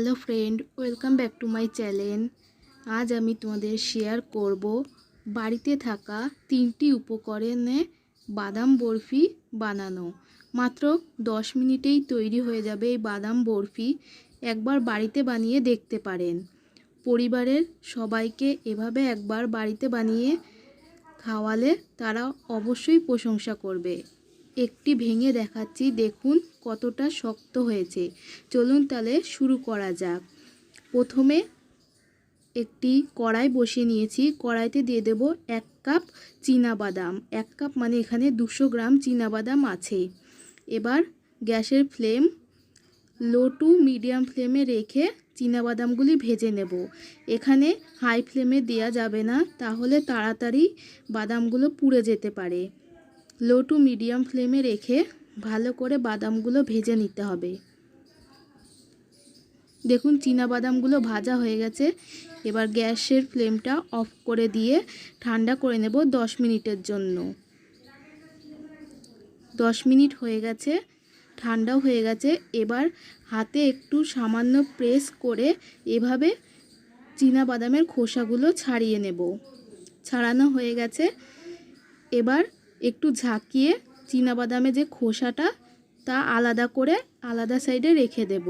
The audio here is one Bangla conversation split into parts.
Hello friend, welcome back to my channel. আজ আমি তোমাদের শেয়ার করব বাড়িতে থাকা 3টি উপকরণে বাদাম বরফি বানানো। মাত্র 10 মিনিটেই তৈরি হয়ে যাবে এই বাদাম বরফি। একবার বাড়িতে বানিয়ে দেখতে পারেন। পরিবারের সবাইকে এভাবে একবার বাড়িতে বানিয়ে খাওয়ালে তারা অবশ্যই প্রশংসা করবে। একটি ভেঙে দেখাচ্ছি, দেখুন কতটা শক্ত হয়েছে। চলুন তাহলে শুরু করা যাক। প্রথমে একটি কড়াই বসিয়ে নিয়েছি। কড়াইতে দিয়ে দেব 1 কাপ বাদাম। 1 কাপ মানে এখানে 200 গ্রাম বাদাম আছে। এবার গ্যাসের ফ্লেম লো টু মিডিয়াম ফ্লেমে রেখে বাদামগুলি ভেজে নেব। এখানে হাই ফ্লেমে দেওয়া যাবে না, তাহলে তাড়াতাড়ি বাদামগুলো পুড়ে যেতে পারে। লো টু মিডিয়াম ফ্লেমে রেখে ভালো করে বাদামগুলো ভেজে নিতে হবে। দেখুন বাদামগুলো ভাজা হয়ে গেছে। এবার গ্যাসের ফ্লেমটা অফ করে দিয়ে ঠান্ডা করে নেব 10 মিনিটের জন্য। 10 মিনিট হয়ে গেছে, ঠান্ডাও হয়ে গেছে। এবার হাতে একটু সামান্য প্রেস করে এভাবে বাদামের খোসাগুলো ছাড়িয়ে নেব। ছাড়ানো হয়ে গেছে। এবার একটু ঝাঁকিয়ে বাদামের যে খোসাটা তা আলাদা করে আলাদা সাইডে রেখে দেব।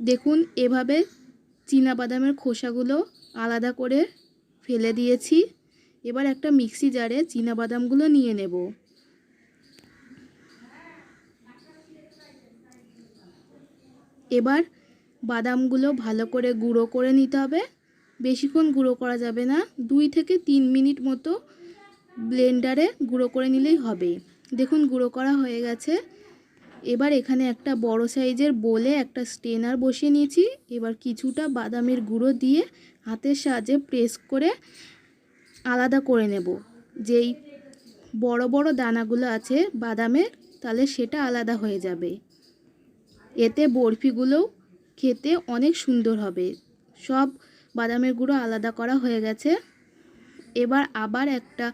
দেখুন এভাবে বাদামের খোসাগুলো আলাদা করে ফেলে দিয়েছি। এবার একটা মিক্সি জারে বাদামগুলো নিয়ে নেব। এবার বাদামগুলো ভালো করে গুঁড়ো করে নিতে হবে। বেশিক্ষণ গুঁড়ো করা যাবে না, 2 থেকে 3 মিনিট মতো ব্লেন্ডারে গুঁড়ো করে নিলেই হবে। দেখুন গুঁড়ো করা হয়ে গেছে। এবার এখানে একটা বড় সাইজের বোলে একটা স্ট্রেনার বসিয়ে নিয়েছি। এবার কিছুটা বাদামের গুঁড়ো দিয়ে হাতের সাহায্যে প্রেস করে আলাদা করে নেব। যেই বড় বড় দানাগুলো আছে বাদামের, তাহলে সেটা আলাদা হয়ে যাবে। এতে বরফিগুলোও খেতে অনেক সুন্দর হবে। সব বাদামের গুঁড়ো আলাদা করা হয়ে গেছে। এবার আবার একটা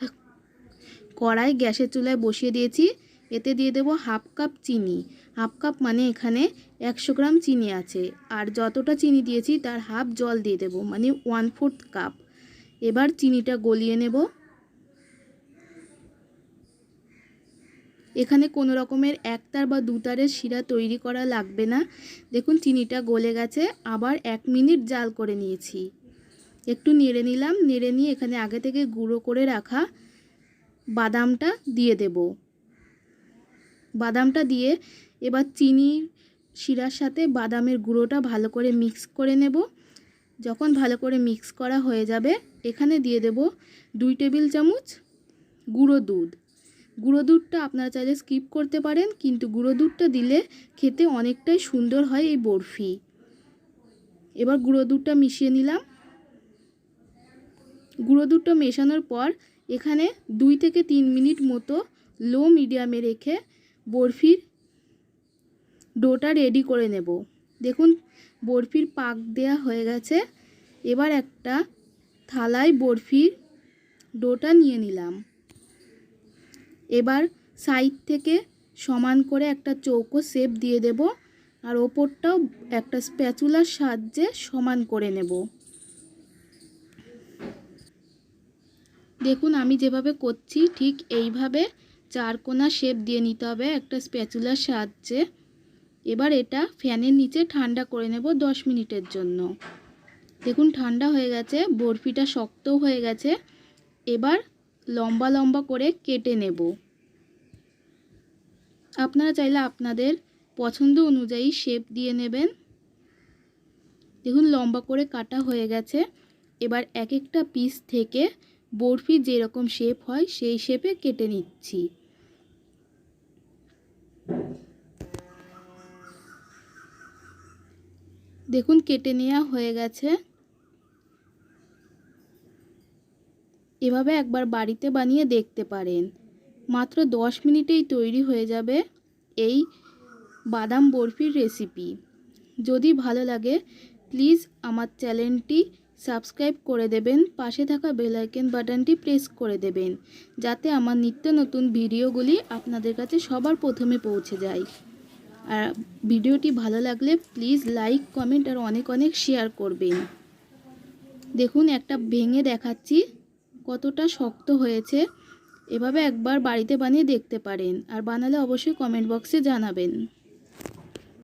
কড়াই গ্যাসের চুলায় বসিয়ে দিয়েছি। এতে দিয়ে দেব 1/2 কাপ চিনি। 1/2 কাপ মানে এখানে 100 গ্রাম চিনি আছে, আর যতটা চিনি দিয়েছি তার হাফ জল দিয়ে দেব, মানে 1/4 কাপ। এবার চিনিটা গলিয়ে নেব। এখানে কোনো রকমের একতার বা দুতারের শিরা তৈরি করা লাগবে না। দেখুন চিনিটা গলে গেছে। আবার 1 মিনিট জাল করে নিয়েছি। একটু নেড়ে নিলাম। নেড়ে নিয়ে এখানে আগে থেকে গুঁড়ো করে রাখা বাদামটা দিয়ে দেব। বাদামটা দিয়ে এবার চিনির শিরার সাথে বাদামের গুঁড়োটা ভালো করে মিক্স করে নেব। যখন ভালো করে মিক্স করা হয়ে যাবে, এখানে দিয়ে দেব 2 টেবিল চামচ গুঁড়ো দুধ। গুঁড়ো দুধটা আপনারা চাইলে স্কিপ করতে পারেন, কিন্তু গুঁড়ো দুধটা দিলে খেতে অনেকটাই সুন্দর হয় এই বরফি। এবার গুঁড়ো দুধটা মিশিয়ে নিলাম। গুঁড়ো দুধটা মেশানোর পর এখানে 2 থেকে 3 মিনিট মতো লো মিডিয়ামে রেখে বরফির ডোটা রেডি করে নেব। দেখুন বরফির পাক দেয়া হয়ে গেছে। এবার একটা থালায় বরফির ডোটা নিয়ে নিলাম। এবার সাইড থেকে সমান করে একটা চৌকো শেপ দিয়ে দেব, আর ওপরটাও একটা স্প্যাচুলার সাহায্যে সমান করে নেব। দেখুন আমি যেভাবে করছি ঠিক এইভাবে 4 কোণা শেপ দিয়ে নিতে হবে একটা স্প্যাচুলার সাহায্যে। এবার এটা ফ্যানের নিচে ঠান্ডা করে নেব 10 মিনিটের জন্য। দেখুন ঠান্ডা হয়ে গেছে, বরফিটা শক্তও হয়ে গেছে। এবার লম্বা লম্বা করে কেটে নেব। আপনারা চাইলে আপনাদের পছন্দ অনুযায়ী শেপ দিয়ে নেবেন। দেখুন লম্বা করে কাটা হয়ে গেছে। এবার এক একটা পিস থেকে বরফি যেরকম শেপ হয় সেই শেপে কেটে নিচ্ছি। দেখুন কেটে নেওয়া হয়ে গেছে। এভাবে একবার বাড়িতে বানিয়ে দেখতে পারেন। মাত্র 10 মিনিটেই তৈরি হয়ে যাবে এই বাদাম বরফির রেসিপি। যদি ভালো লাগে প্লিজ আমার চ্যানেলটি সাবস্ক্রাইব করে দেবেন। পাশে থাকা বেল আইকন বাটনটি প্রেস করে দেবেন, যাতে আমার নিত্য নতুন ভিডিওগুলি আপনাদের কাছে সবার প্রথমে পৌঁছে যায়। আর ভিডিওটি ভালো লাগলে প্লিজ লাইক কমেন্ট আর অনেক অনেক শেয়ার করবেন। দেখুন একটা ভেঙে দেখাচ্ছি কতটা শক্ত হয়েছে। এভাবে একবার বাড়িতে বানিয়ে দেখতে পারেন, আর বানালে অবশ্যই কমেন্ট বক্সে জানাবেন।